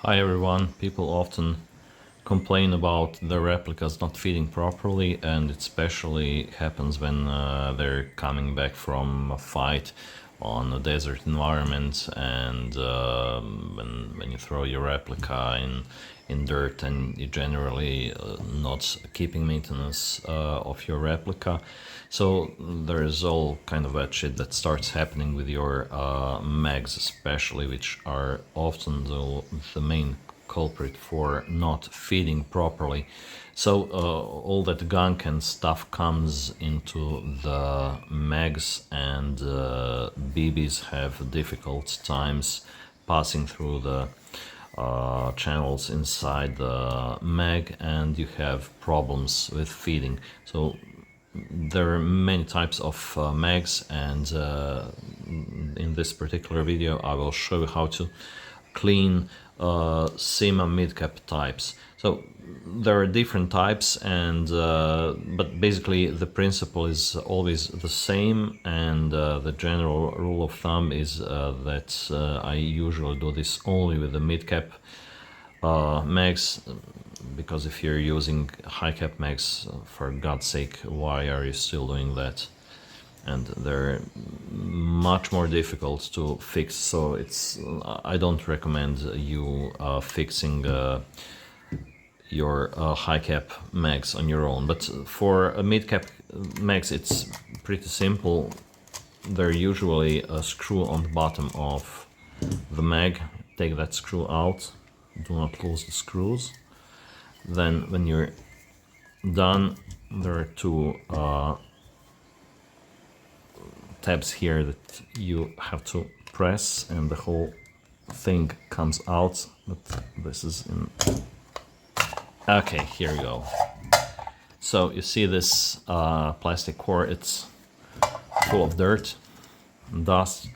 Hi everyone, people often complain about the replicas not feeding properly, and it especially happens when they're coming back from a fight on a desert environment, and when you throw your replica in dirt and you generally not keeping maintenance of your replica. So there's all kind of bad shit that starts happening with your mags, especially, which are often the main culprit for not feeding properly. So all that gunk and stuff comes into the mags, and BBs have difficult times passing through the channels inside the mag, and you have problems with feeding. So there are many types of mags, and in this particular video I will show you how to clean Cyma Midcap types. So there are different types, and but basically the principle is always the same, and the general rule of thumb is that I usually do this only with the midcap mags, because if you're using high cap mags, for God's sake, why are you still doing that? And they're much more difficult to fix, so I don't recommend you fixing your high cap mags on your own. But for a mid cap mags, it's pretty simple. There's usually a screw on the bottom of the mag. Take that screw out, do not lose the screws. Then when you're done, there are two tabs here that you have to press, and the whole thing comes out. But this is in... Okay, here we go. So you see this plastic core, it's full of dirt and dust.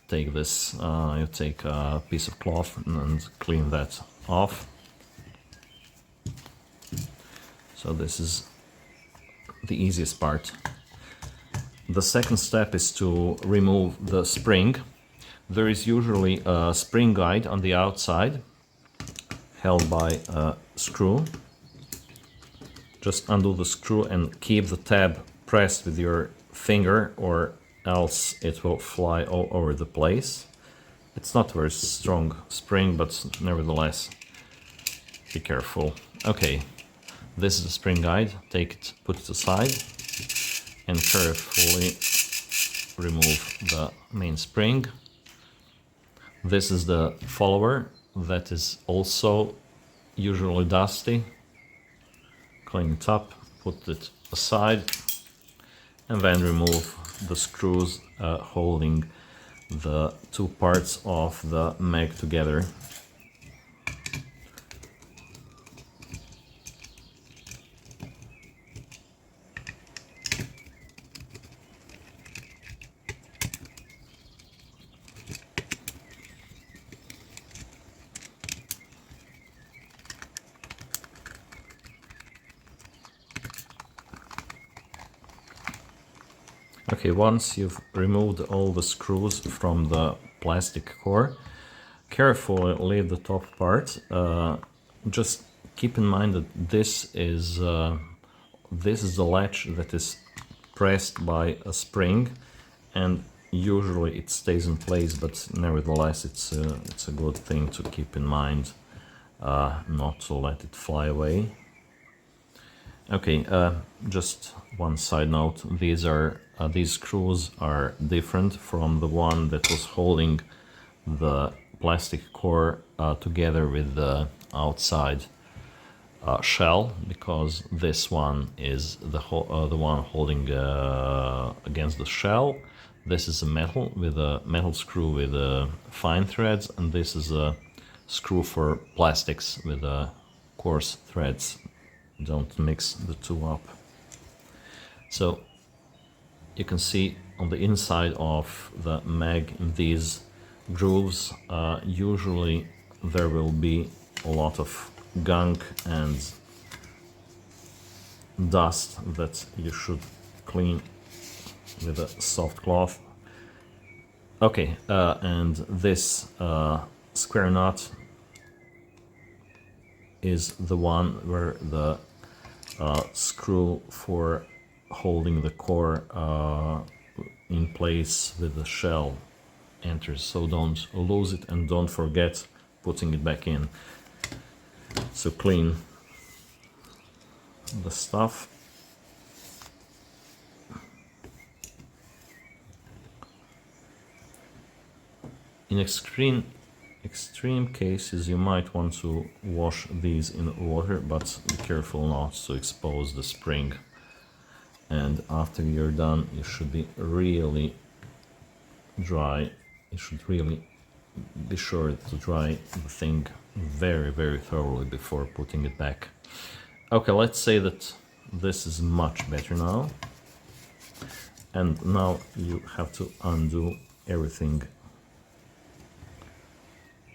Take this, you take a piece of cloth and clean that off. So this is the easiest part. The second step is to remove the spring. There is usually a spring guide on the outside, held by a screw. Just undo the screw and keep the tab pressed with your finger, or else it will fly all over the place. It's not a very strong spring, but nevertheless, be careful. Okay, this is the spring guide. Take it, put it aside, and carefully remove the main spring. This is the follower that is also usually dusty. Clean it up, put it aside, and then remove the screws holding the two parts of the mag together. Okay, once you've removed all the screws from the plastic core, carefully leave the top part. Just keep in mind that this is the latch that is pressed by a spring, and usually it stays in place, but nevertheless it's a good thing to keep in mind, not to let it fly away. Okay, just one side note, these screws are different from the one that was holding the plastic core together with the outside shell, because this one is the one holding against the shell. This is a metal with a metal screw with fine threads, and this is a screw for plastics with coarse threads. Don't mix the two up. So you can see on the inside of the mag, in these grooves, usually there will be a lot of gunk and dust that you should clean with a soft cloth. Okay, and this square nut is the one where the screw for holding the core in place with the shell enters, so don't lose it and don't forget putting it back in. So clean the stuff. In extreme cases you might want to wash these in water, but be careful not to expose the spring. And after you're done, you should be really dry. You should really be sure to dry the thing very, very thoroughly before putting it back. Okay, let's say that this is much better now. And now you have to undo everything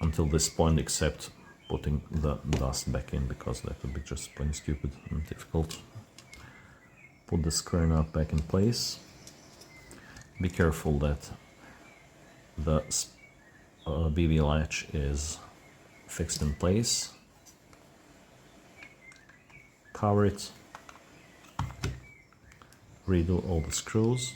until this point, except putting the dust back in, because that would be just plain stupid and difficult. Put the square nut back in place. Be careful that the BB latch is fixed in place. Cover it. Redo all the screws.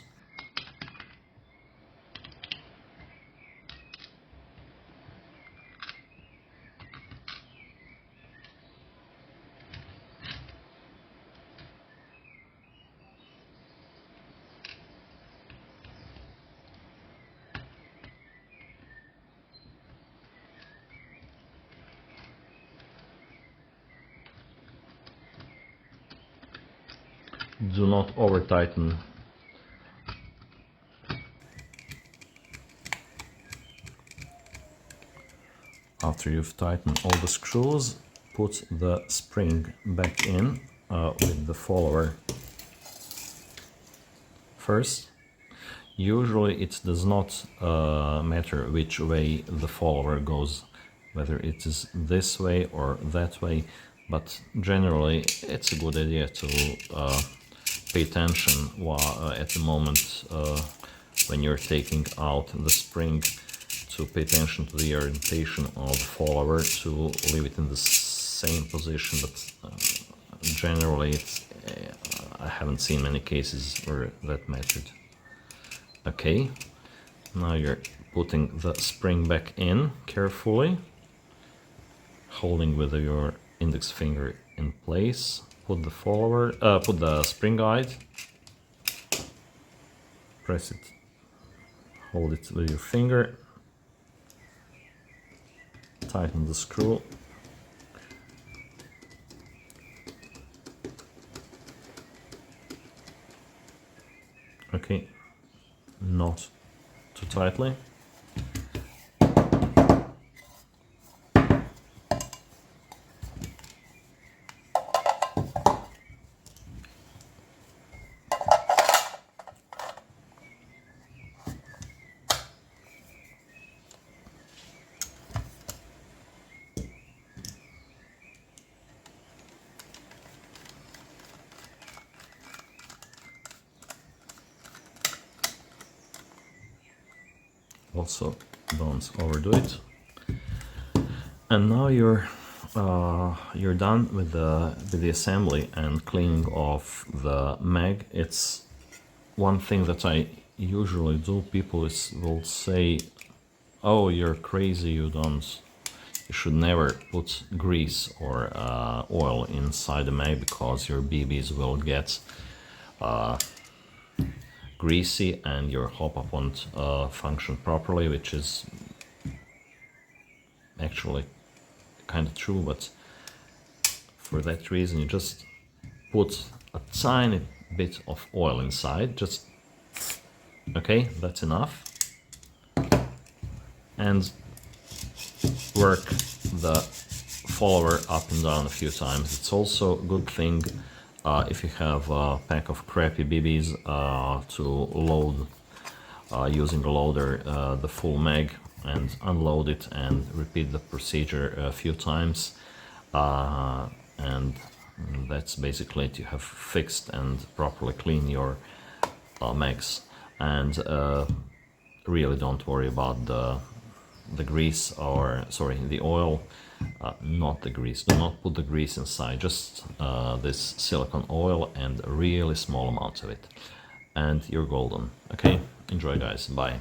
Do not over tighten. After you've tightened all the screws, put the spring back in with the follower first. Usually it does not matter which way the follower goes, whether it is this way or that way, but generally it's a good idea to pay attention while, at the moment when you're taking out the spring, to pay attention to the orientation of the follower, to leave it in the same position, but generally it's, I haven't seen many cases where that mattered. Okay, now you're putting the spring back in carefully, holding with your index finger in place. Put the follower, put the spring guide, press it, hold it with your finger, tighten the screw. Okay, not too tightly. Also, don't overdo it. And now you're done with the assembly and cleaning of the mag. It's one thing that I usually do. People will say, "Oh, you're crazy! You should never put grease or oil inside the mag because your BBs will get greasy and your hop-up won't function properly," which is actually kind of true, but for that reason you just put a tiny bit of oil inside, just okay, that's enough, and work the follower up and down a few times. It's also a good thing if you have a pack of crappy BBs to load using a loader the full mag and unload it and repeat the procedure a few times, and that's basically it. You have fixed and properly clean your mags, and really don't worry about the the grease, or sorry, the oil, not the grease. Do not put the grease inside, just this silicone oil and really small amounts of it. And you're golden. Okay, enjoy guys, bye.